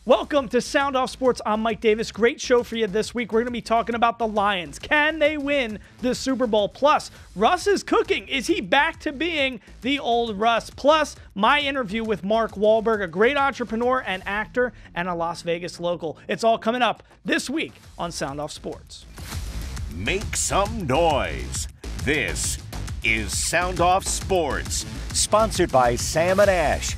Welcome to Sound Off Sports. I'm Mike Davis. Great show for you this week. We're going to be talking about the Lions. Can they win the Super Bowl? Plus, Russ is cooking. Is he back to being the old Russ? Plus, my interview with Mark Wahlberg, a great entrepreneur and actor and a Las Vegas local. It's all coming up this week on Sound Off Sports. Make some noise. This is Sound Off Sports, sponsored by Sam and Ash.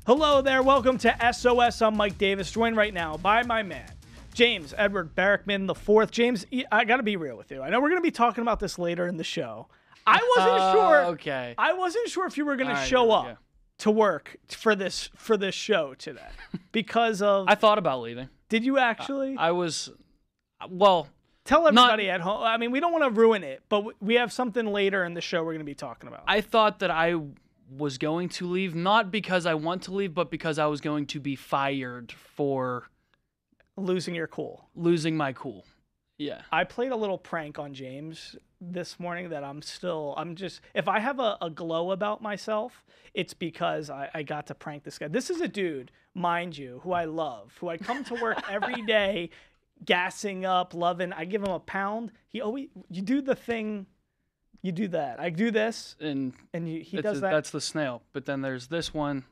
Hello there. Welcome to SOS. I'm Mike Davis, joined right now by my man, James Edward Barrickman IV. James, I got to be real with you. I know we're going to be talking about this later in the show. I wasn't sure. Okay. I wasn't sure if you were going to show up to work for this show today because of. I thought about leaving. Did you actually? I was. Well. Tell everybody at home. I mean, we don't want to ruin it, but we have something later in the show we're going to be talking about. I thought that I was going to leave, not because I want to leave, but because I was going to be fired for losing your cool. Losing my cool. Yeah. I played a little prank on James this morning that if I have a glow about myself, it's because I got to prank this guy. This is a dude, mind you, who I love, who I come to work every day, gassing up, loving. I give him a pound. You do the thing. You do that. I do this, and he does that. That's the snail. But then there's this one.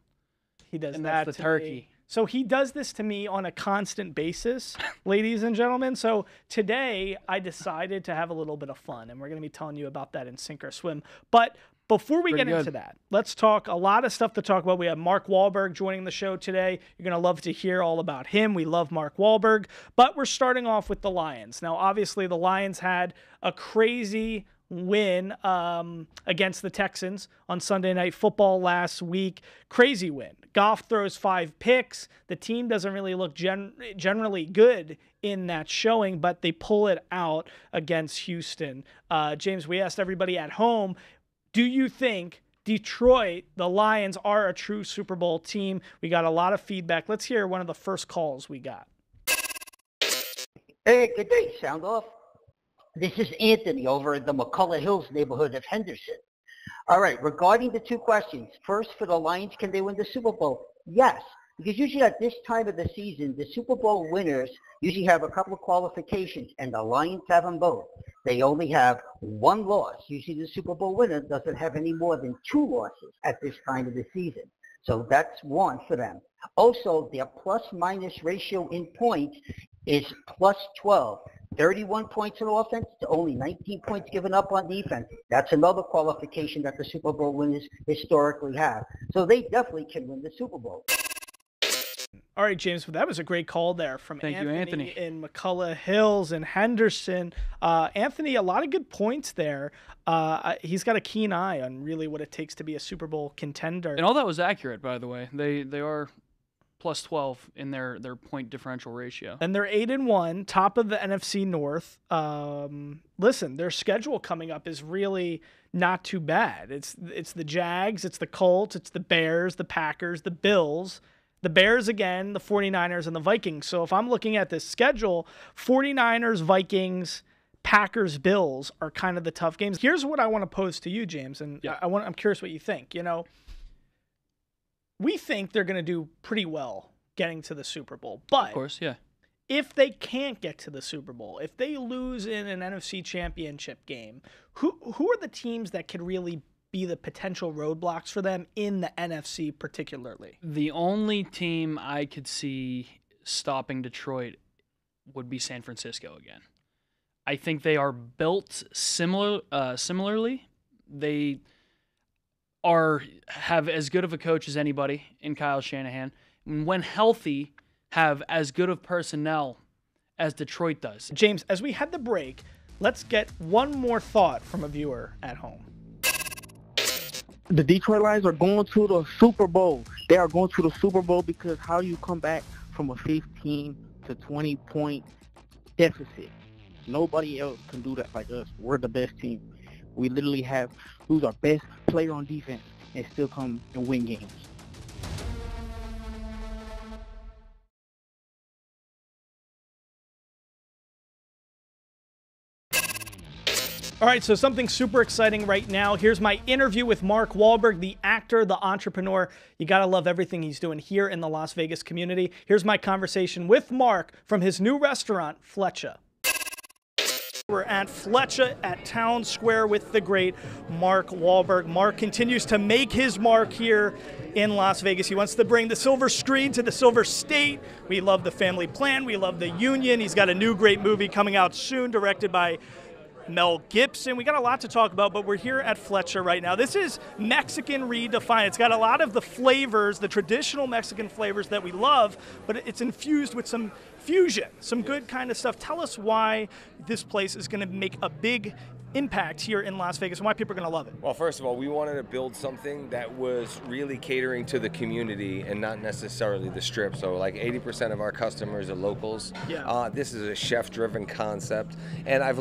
He does and that. That's the turkey. Me. So he does this to me on a constant basis, ladies and gentlemen. So today I decided to have a little bit of fun, and we're going to be telling you about that in Sink or Swim. But before we get into that, let's talk a lot of stuff to talk about. We have Mark Wahlberg joining the show today. You're going to love to hear all about him. We love Mark Wahlberg. But we're starting off with the Lions. Now, obviously, the Lions had a crazy win against the Texans on Sunday Night Football last week. Crazy win. Goff throws 5 picks. The team doesn't really look generally good in that showing, but they pull it out against Houston. James, we asked everybody at home, do you think Detroit, the Lions, are a true Super Bowl team? We got a lot of feedback. Let's hear one of the first calls we got. Hey, good day, Sound Off. This is Anthony over in the McCullough Hills neighborhood of Henderson. All right, regarding the 2 questions. First, for the Lions, can they win the Super Bowl? Yes, because usually at this time of the season, the Super Bowl winners usually have a couple of qualifications, and the Lions have them both. They only have 1 loss. Usually the Super Bowl winner doesn't have any more than 2 losses at this time of the season. So that's 1 for them. Also, their plus-minus ratio in points is plus 12. 31 points on offense to only 19 points given up on defense. That's another qualification that the Super Bowl winners historically have. So they definitely can win the Super Bowl. All right, James, that was a great call there from Anthony in McCullough Hills and Henderson. Anthony, a lot of good points there. He's got a keen eye on really what it takes to be a Super Bowl contender. And all that was accurate, by the way. They are plus 12 in their point differential ratio. And they're 8-1, top of the NFC North. Listen, their schedule coming up is really not too bad. It's the Jags, it's the Colts, it's the Bears, the Packers, the Bills, the Bears again, the 49ers, and the Vikings. So if I'm looking at this schedule, 49ers, Vikings, Packers, Bills are kind of the tough games. Here's what I want to pose to you, James, and I'm curious what you think. You know, we think they're going to do pretty well getting to the Super Bowl. But of course, yeah. If they can't get to the Super Bowl, if they lose in an NFC Championship game, who are the teams that could really be the potential roadblocks for them in the NFC particularly? The only team I could see stopping Detroit would be San Francisco again. I think they are built similarly. They have as good of a coach as anybody in Kyle Shanahan, and when healthy, have as good of personnel as Detroit does. James, as we head the break, let's get one more thought from a viewer at home. The Detroit Lions are going to the Super Bowl. They are going to the Super Bowl because how do you come back from a 15 to 20 point deficit? Nobody else can do that like us. We're the best team. We literally lose our best player on defense and still come and win games. All right, so something super exciting right now. Here's my interview with Mark Wahlberg, the actor, the entrepreneur. You got to love everything he's doing here in the Las Vegas community. Here's my conversation with Mark from his new restaurant, Flecha. We're at Flecha at Town Square with the great Mark Wahlberg. Mark continues to make his mark here in Las Vegas. He wants to bring the silver screen to the silver state. We love the family plan. We love the union. He's got a new great movie coming out soon, directed by Mel Gibson. We got a lot to talk about, but we're here at Flecha right now. This is Mexican redefined. It's got a lot of the flavors, the traditional Mexican flavors that we love, but it's infused with some fusion, some good kind of stuff. Tell us why this place is going to make a big impact here in Las Vegas and why people are going to love it. Well, first of all, we wanted to build something that was really catering to the community and not necessarily the strip. So like 80% of our customers are locals. Yeah. This is a chef-driven concept. And I've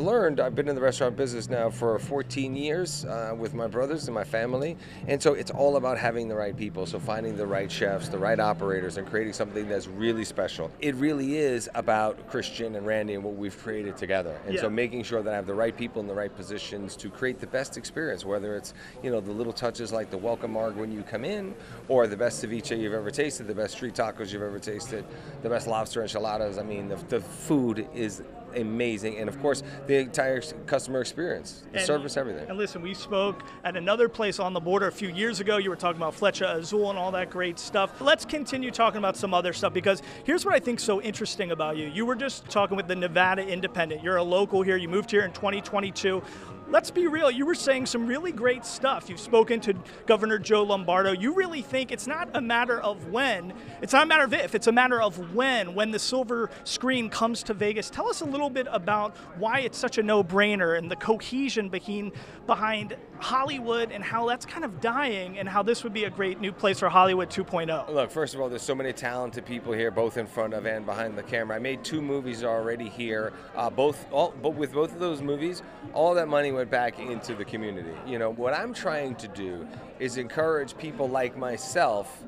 been in the restaurant business now for 14 years with my brothers and my family. And so it's all about having the right people. So finding the right chefs, the right operators, and creating something that's really special. It really is about Christian and Randy and what we've created together. And so making sure that I have the right people in the right positions to create the best experience, whether it's, the little touches like the welcome marg when you come in, or the best ceviche you've ever tasted, the best street tacos you've ever tasted, the best lobster enchiladas. I mean, the food is amazing, and of course the entire customer experience, the service, everything. And listen, we spoke at another place on the border a few years ago. You were talking about Flecha Azul and all that great stuff. Let's continue talking about some other stuff, because here's what I think so interesting about you. You were just talking with the Nevada Independent. You're a local here. You moved here in 2022. Let's be real, you were saying some really great stuff. You've spoken to Governor Joe Lombardo. You really think it's not a matter of when, it's not a matter of if, it's a matter of when the silver screen comes to Vegas. Tell us a little bit about why it's such a no-brainer and the cohesion behind Hollywood and how that's kind of dying and how this would be a great new place for Hollywood 2.0. Look, first of all, there's so many talented people here, both in front of and behind the camera. I made 2 movies already here. But with both of those movies, all that money went back into the community. What I'm trying to do is encourage people like myself,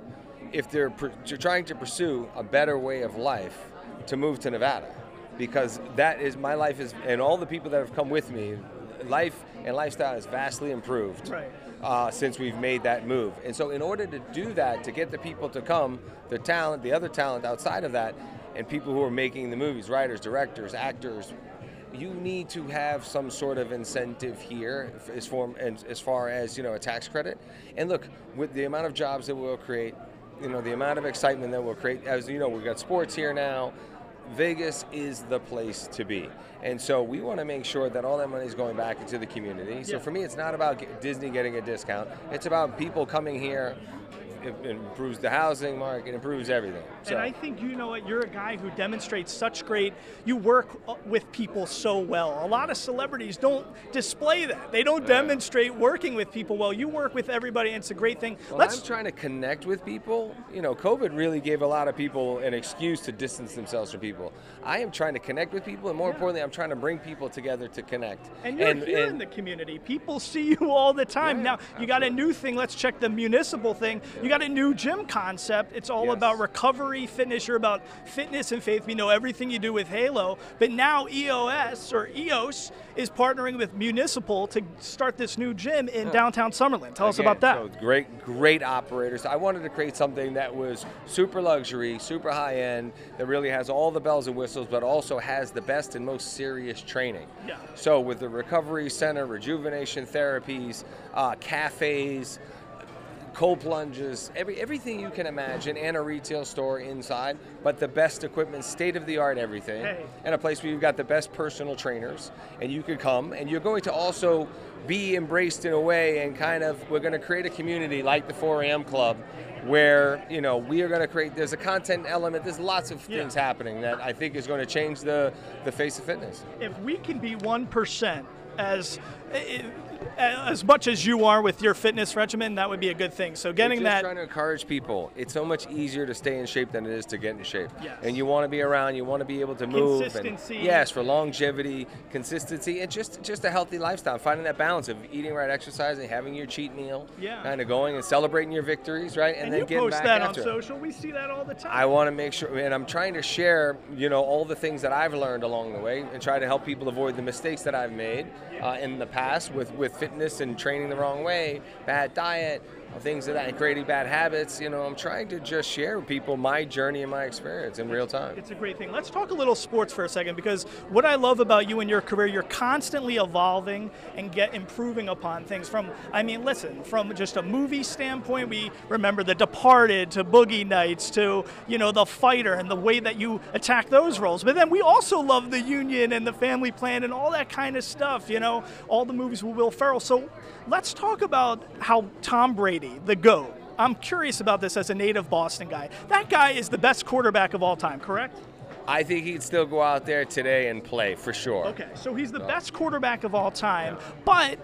if they're trying to pursue a better way of life, to move to Nevada, because that is my life and all the people that have come with me, life and lifestyle has vastly improved. Right. Since we've made that move. And so in order to do that, to get the people to come, the talent, the other talent outside of that, and people who are making the movies, writers, directors, actors, you need to have some sort of incentive here as far as a tax credit. And look, with the amount of jobs that we'll create, the amount of excitement that we'll create, as you know, we've got sports here now. Vegas is the place to be. And so we want to make sure that all that money is going back into the community. So for me, it's not about Disney getting a discount. It's about people coming here. It improves the housing market, it improves everything. And I think, you're a guy who demonstrates such you work with people so well. A lot of celebrities don't display that. They don't demonstrate working with people well. You work with everybody, and it's a great thing. Well, I'm trying to connect with people. COVID really gave a lot of people an excuse to distance themselves from people. I am trying to connect with people, and more importantly, I'm trying to bring people together to connect. And you're here in the community. People see you all the time. Now, you got a new thing. Let's check the municipal thing. You got a new gym concept. It's all about recovery, fitness. You're about fitness and faith. We know everything you do with Halo, but now EOS is partnering with Municipal to start this new gym in downtown Summerlin. Tell us about that. So great operators. I wanted to create something that was super luxury, super high end, that really has all the bells and whistles, but also has the best and most serious training. Yeah. So with the recovery center, rejuvenation therapies, cafes, cold plunges, everything you can imagine, and a retail store inside, but the best equipment, state-of-the-art everything, and a place where you've got the best personal trainers, and you could come, and you're going to also be embraced in a way, and we're going to create a community like the 4 a.m. Club, where we are going to create, there's a content element, there's lots of things happening that I think is going to change the face of fitness. If we can be 1% as as much as you are with your fitness regimen, that would be a good thing. So getting just that. Trying to encourage people. It's so much easier to stay in shape than it is to get in shape. Yes. And you want to be around. You want to be able to move. Consistency. And yes, for longevity, consistency, and just a healthy lifestyle. Finding that balance of eating right, exercising, having your cheat meal, kind of going and celebrating your victories, right, and then you getting post back that after on it. social. We see that all the time. I want to make sure, and I'm trying to share, all the things that I've learned along the way, and try to help people avoid the mistakes that I've made in the past with fitness and training the wrong way, bad diet, things of that, and creating bad habits. I'm trying to just share with people my journey and my experience in real time. It's a great thing. Let's talk a little sports for a second, because what I love about you and your career, you're constantly evolving and improving upon things. From just a movie standpoint, we remember The Departed to Boogie Nights to, The Fighter and the way that you attack those roles. But then we also love The Union and The Family Plan and all that kind of stuff, all the movies with Will Ferrell. So let's talk about how Tom Brady, the GOAT. I'm curious about this as a native Boston guy. That guy is the best quarterback of all time, correct? I think he'd still go out there today and play, for sure. Okay, so he's the best quarterback of all time, but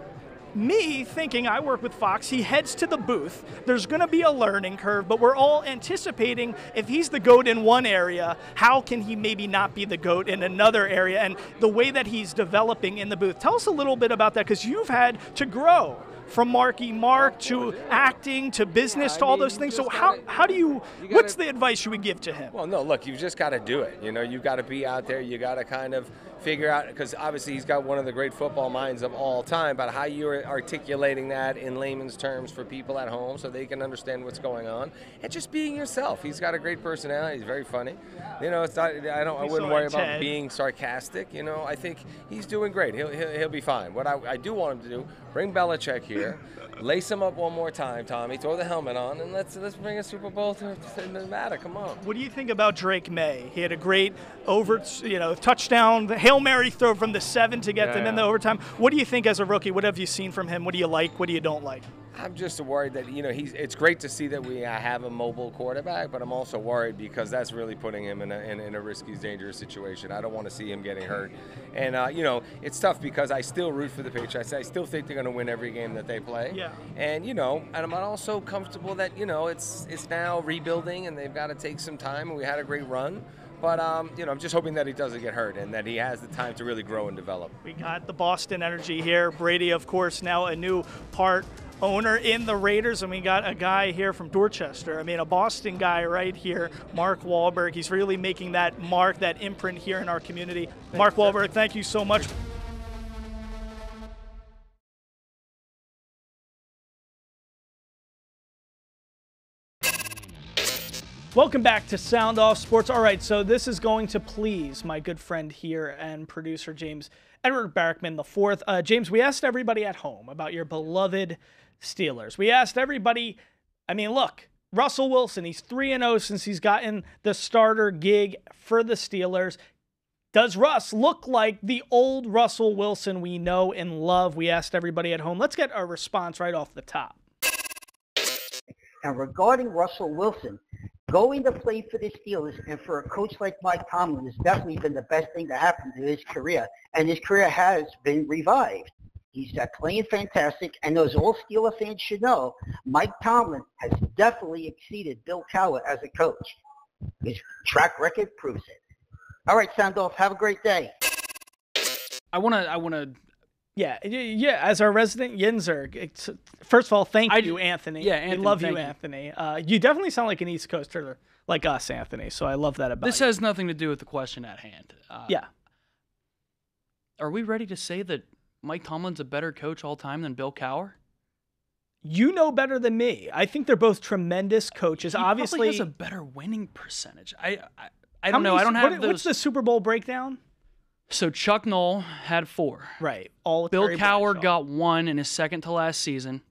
me thinking, I work with Fox, he heads to the booth. There's going to be a learning curve, but we're all anticipating if he's the GOAT in one area, how can he maybe not be the GOAT in another area? And the way that he's developing in the booth. Tell us a little bit about that, because you've had to grow from Marky Mark to acting to business to all those things. So what's the advice you would give to him? Well, no, look, you've just got to do it. You've got to be out there. You got to kind of figure out, because obviously he's got one of the great football minds of all time, but how you're articulating that in layman's terms for people at home so they can understand what's going on, and just being yourself. He's got a great personality. He's very funny. It's not. I wouldn't worry about being sarcastic. I think he's doing great. He'll be fine. What I do want him to do, bring Belichick here, lace him up one more time, Tommy. Throw the helmet on, and let's bring a Super Bowl to Nevada. Come on. What do you think about Drake Maye? He had a great touchdown, Hail Mary throw from the 7 to get them in the overtime. What do you think as a rookie? What have you seen from him? What do you like? What do you don't like? I'm just worried that, it's great to see that we have a mobile quarterback, but I'm also worried because that's really putting him in a risky, dangerous situation. I don't want to see him getting hurt. And, it's tough because I still root for the Patriots. I still think they're going to win every game that they play. Yeah. And, and I'm also comfortable that, it's now rebuilding and they've got to take some time, and we had a great run. But, I'm just hoping that he doesn't get hurt and that he has the time to really grow and develop. We got the Boston energy here. Brady, of course, now a new part owner in the Raiders, and we got a guy here from Dorchester. A Boston guy right here, Mark Wahlberg. He's really making that mark, that imprint here in our community. Mark Wahlberg, thank you so much. Welcome back to Sound Off Sports. All right, so this is going to please my good friend here and producer James Edward Barrickman IV. James, we asked everybody at home about your beloved Steelers. We asked everybody, look, Russell Wilson, he's 3-0 since he's gotten the starter gig for the Steelers. Does Russ look like the old Russell Wilson we know and love? We asked everybody at home. Let's get a response right off the top. And regarding Russell Wilson, going to play for the Steelers and for a coach like Mike Tomlin has definitely been the best thing to happen to his career, and his career has been revived. He's playing fantastic, and as all Steeler fans should know, Mike Tomlin has definitely exceeded Bill Cowher as a coach. His track record proves it. All right, Sound Off, have a great day. I wanna. Yeah. As our resident Yinzer, first of all, thank you, Anthony. Yeah, Anthony, we love you, Anthony. You definitely sound like an East Coaster, like us, Anthony. So I love that about this. You. Has nothing to do with the question at hand. Yeah. Are we ready to say that Mike Tomlin's a better coach all time than Bill Cowher? You know better than me. I think they're both tremendous coaches. He obviously probably has a better winning percentage. I don't know. I don't have those. What's the Super Bowl breakdown? So Chuck Noll had 4. Right. All Bill Cowher got 1 in his second to last season.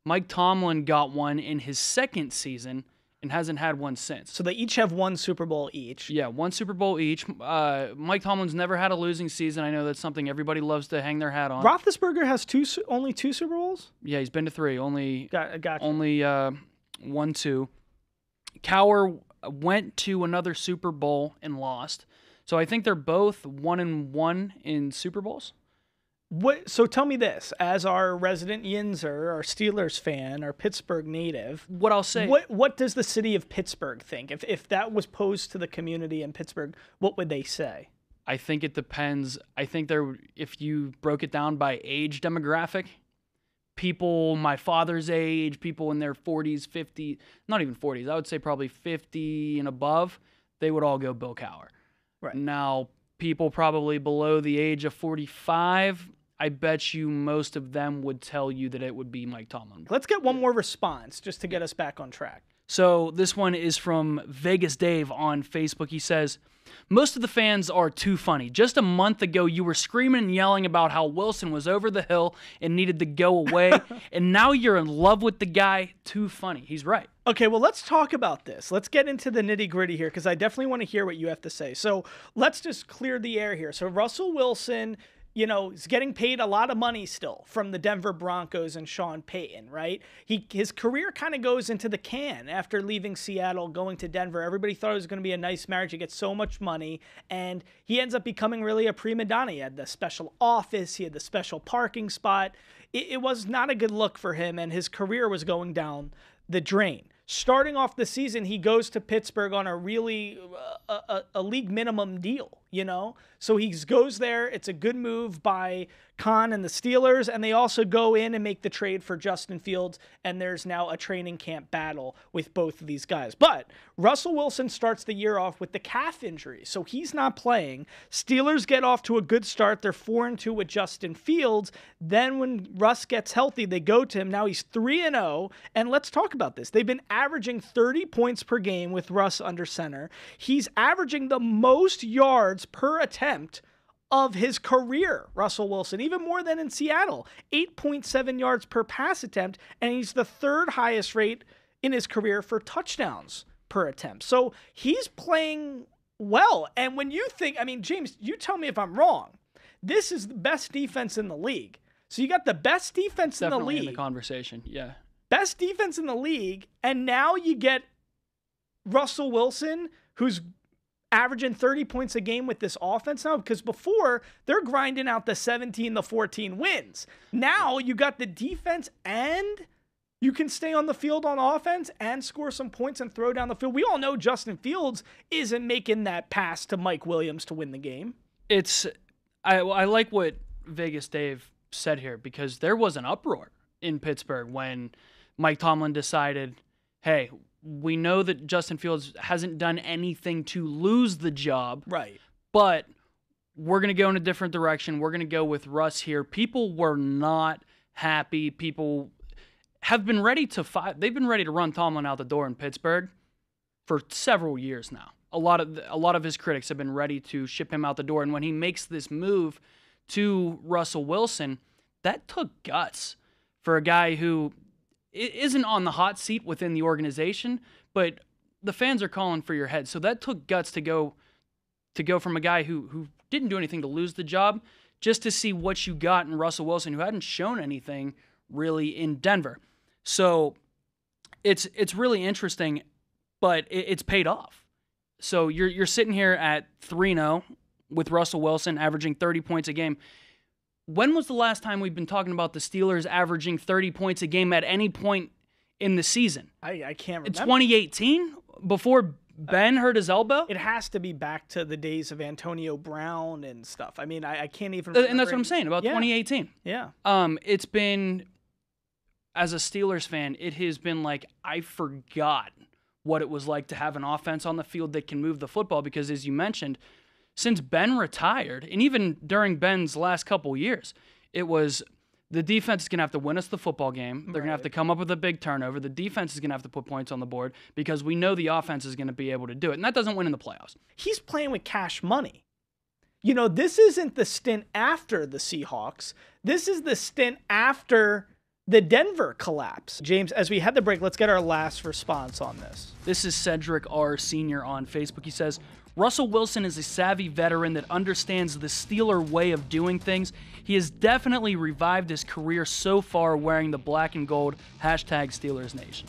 Mike Tomlin got 1 in his second season and hasn't had 1 since. So they each have 1 Super Bowl each. Yeah, 1 Super Bowl each. Mike Tomlin's never had a losing season. I know that's something everybody loves to hang their hat on. Roethlisberger has only 2 Super Bowls? Yeah, he's been to 3. Gotcha. Only 1, 2. Cowher went to another Super Bowl and lost. So I think they're both 1-1 in Super Bowls. So tell me this, as our resident Yinzer, our Steelers fan, our Pittsburgh native, what I'll say. What does the city of Pittsburgh think? If that was posed to the community in Pittsburgh, what would they say? I think it depends. I think if you broke it down by age demographic, people my father's age, people in their 40s, 50s, not even 40s, I would say probably 50 and above, they would all go Bill Cowher. Right. Now, people probably below the age of 45, I bet you most of them would tell you that it would be Mike Tomlin. Let's get one more response just to get us back on track. So this one is from Vegas Dave on Facebook. He says, most of the fans are too funny. Just a month ago, you were screaming and yelling about how Wilson was over the hill and needed to go away, and now you're in love with the guy. Too funny. He's right. Okay, well, let's talk about this. Let's get into the nitty-gritty here, because I definitely want to hear what you have to say. So let's just clear the air here. So Russell Wilson, you know, is getting paid a lot of money still from the Denver Broncos and Sean Payton, right? His career kind of goes into the can after leaving Seattle, going to Denver. Everybody thought it was going to be a nice marriage. He gets so much money, and he ends up becoming really a prima donna. He had the special office. He had the special parking spot. It was not a good look for him, and his career was going down the drain. Starting off the season, he goes to Pittsburgh on a really a league minimum deal, you know? So he goes there. It's a good move by Khan and the Steelers, and they also go in and make the trade for Justin Fields, and there's now a training camp battle with both of these guys. But Russell Wilson starts the year off with the calf injury, so he's not playing. Steelers get off to a good start. They're 4-2 with Justin Fields. Then when Russ gets healthy, they go to him. Now he's 3-0, and let's talk about this. They've been averaging 30 points per game with Russ under center. He's averaging the most yards per attempt of his career, Russell Wilson, even more than in Seattle. 8.7 yards per pass attempt, and he's the third highest rate in his career for touchdowns per attempt. So he's playing well. And when you think, I mean, James, you tell me if I'm wrong. This is the best defense in the league. So you got the best defense in the league. Definitely in the conversation, yeah. Best defense in the league, and now you get Russell Wilson, who's averaging 30 points a game with this offense now, because before they're grinding out the 17 to 14 wins. Now you got the defense, and you can stay on the field on offense and score some points and throw down the field. We all know Justin Fields isn't making that pass to Mike Williams to win the game. I like what Vegas Dave said here, because there was an uproar in Pittsburgh when Mike Tomlin decided, hey, we know that Justin Fields hasn't done anything to lose the job. Right. But we're going to go in a different direction. We're going to go with Russ here. People were not happy. People have been ready to fight. They've been ready to run Tomlin out the door in Pittsburgh for several years now. A lot of his critics have been ready to ship him out the door. And when he makes this move to Russell Wilson, that took guts for a guy who isn't on the hot seat within the organization, but the fans are calling for your head. So that took guts to go from a guy who didn't do anything to lose the job, just to see what you got in Russell Wilson, who hadn't shown anything really in Denver. So it's really interesting, but it's paid off. So you're sitting here at 3-0 with Russell Wilson averaging 30 points a game. When was the last time we've been talking about the Steelers averaging 30 points a game at any point in the season? I can't remember. 2018, before Ben hurt his elbow? It has to be back to the days of Antonio Brown and stuff. I mean, I can't even remember. And that's what I'm saying, about 2018. Yeah. It's been, as a Steelers fan, it has been like, I forgot what it was like to have an offense on the field that can move the football, because as you mentioned, since Ben retired, and even during Ben's last couple years, it was the defense is going to have to win us the football game. They're going to have to come up with a big turnover. The defense is going to have to put points on the board, because we know the offense is going to be able to do it. And that doesn't win in the playoffs. He's playing with cash money. You know, this isn't the stint after the Seahawks. This is the stint after the Denver collapse. James, as we head the break, let's get our last response on this. This is Cedric R. Sr. on Facebook. He says, Russell Wilson is a savvy veteran that understands the Steeler way of doing things. He has definitely revived his career so far wearing the black and gold #SteelersNation.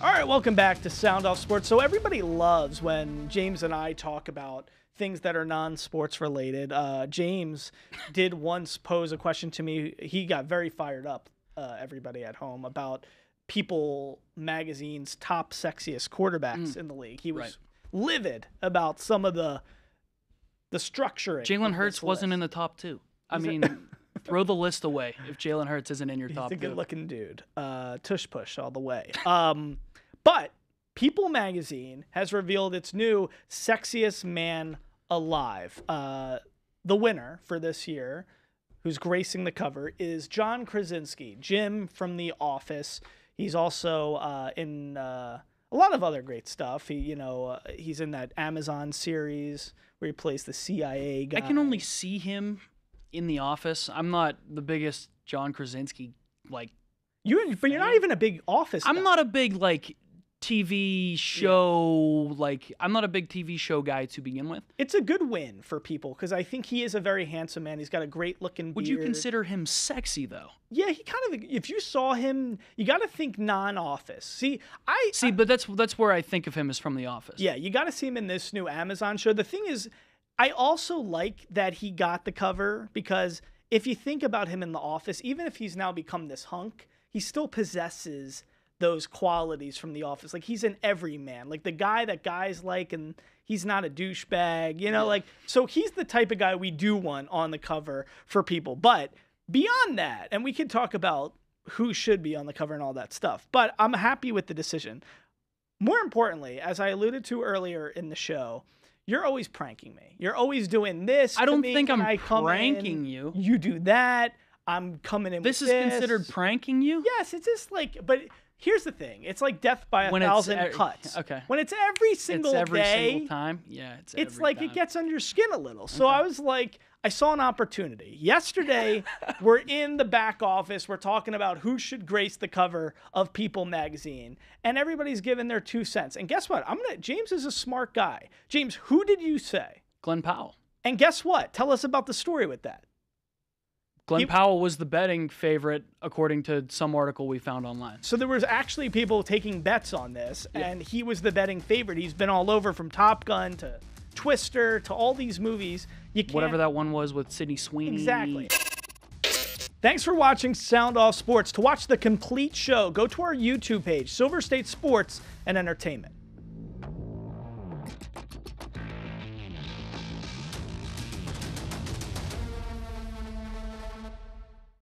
All right, welcome back to Sound Off Sports. So everybody loves when James and I talk about things that are non-sports related. James did once pose a question to me. He got very fired up, everybody at home, about People Magazine's top sexiest quarterbacks in the league. He was livid about some of the structuring. Jalen Hurts wasn't in the top 2. I mean, throw the list away if Jalen Hurts isn't in your top 2. He's a good-looking dude. Tush push all the way. But People Magazine has revealed its new sexiest man alive. The winner for this year, who's gracing the cover, is John Krasinski, Jim from The Office. He's also in a lot of other great stuff. He's in that Amazon series where he plays the CIA guy. I can only see him in The Office. I'm not the biggest John Krasinski but you're not even a big Office guy. I'm not a big TV show, I'm not a big TV show guy to begin with. It's a good win for people because I think he is a very handsome man. He's got a great looking beard. Would you consider him sexy though? Yeah, he kind of. If you saw him, you got to think non-Office. But that's where I think of him as from The Office. Yeah, you got to see him in this new Amazon show. The thing is, I also like that he got the cover because if you think about him in The Office, even if he's now become this hunk, he still possesses those qualities from The Office. He's an everyman, the guy that guys like, and he's not a douchebag, so he's the type of guy we do want on the cover for people. But beyond that, and we could talk about who should be on the cover and all that stuff, but I'm happy with the decision. More importantly, as I alluded to earlier in the show, you're always pranking me. You're always doing this. I don't think I'm pranking you. You do that. I'm coming in with this. This is considered pranking you? Yes, it's just but here's the thing. It's like death by a thousand cuts. Okay. When it's every single single time. Yeah, it's like it gets under your skin a little. So I was like, I saw an opportunity. Yesterday, we're in the back office. We're talking about who should grace the cover of People Magazine. And everybody's giving their 2 cents. And guess what? James is a smart guy. James, who did you say? Glenn Powell. And guess what? Tell us about the story with that. Glenn Powell was the betting favorite, according to some article we found online. So there was actually people taking bets on this, and he was the betting favorite. He's been all over, from Top Gun to Twister to all these movies. Whatever that one was with Sydney Sweeney. Exactly. Thanks for watching Sound Off Sports. To watch the complete show, go to our YouTube page, Silver State Sports and Entertainment.